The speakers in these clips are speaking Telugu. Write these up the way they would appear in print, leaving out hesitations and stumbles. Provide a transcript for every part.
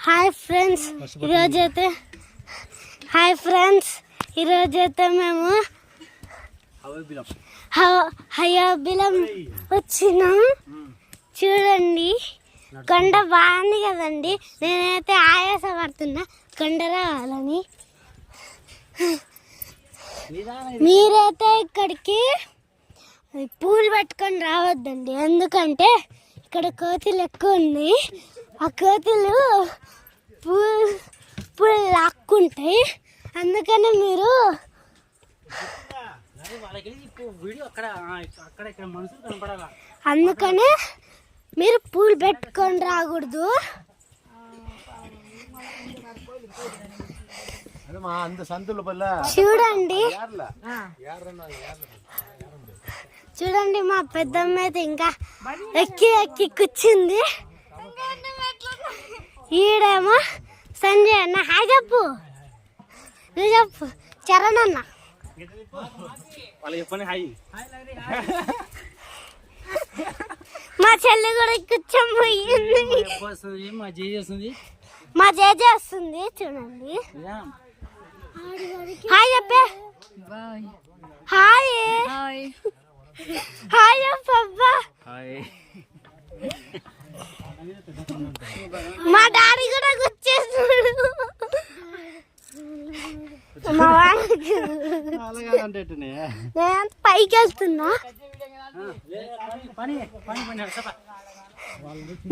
హాయ్ ఫ్రెండ్స్, ఈరోజైతే మేము హయాబిలం వచ్చినాం. చూడండి, కొండ బాగుంది కదండి. నేనైతే ఆయాసపడుతున్నా కొండ రావాలని. మీరైతే ఇక్కడికి పూలు పట్టుకొని రావద్దండి, ఎందుకంటే ఇక్కడ కోతులు ఎక్కువ ఉన్నాయి. ఆ కోతులు పూలు లాక్కుంటాయి. అందుకని మీరు పూలు పెట్టుకొని రాకూడదు. చూడండి మా పెద్దమ్మ అయితే ఇంకా ఎక్కి కూర్చుంది. ఈడేమో సంజయ్ అన్న హాయ్ చెప్పు, నువ్వు చెప్పు. చరణ్ అన్న మా చెల్లి కూడా కూర్చోపోయింది. మా జేజే వస్తుంది చూడండి. హాయ్ చెప్పే. హాయ్ హాయ్ చెప్పబ్బా. మా డాడీ కూడా కూర్చేస్తున్నాడు. నేను పైకి వెళ్తున్నా.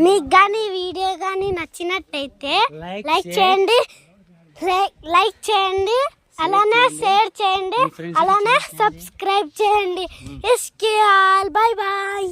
మీకు కానీ వీడియో కానీ నచ్చినట్టయితే లైక్ చేయండి, అలానే షేర్ చేయండి, అలానే సబ్స్క్రైబ్ చేయండి. Bye bye.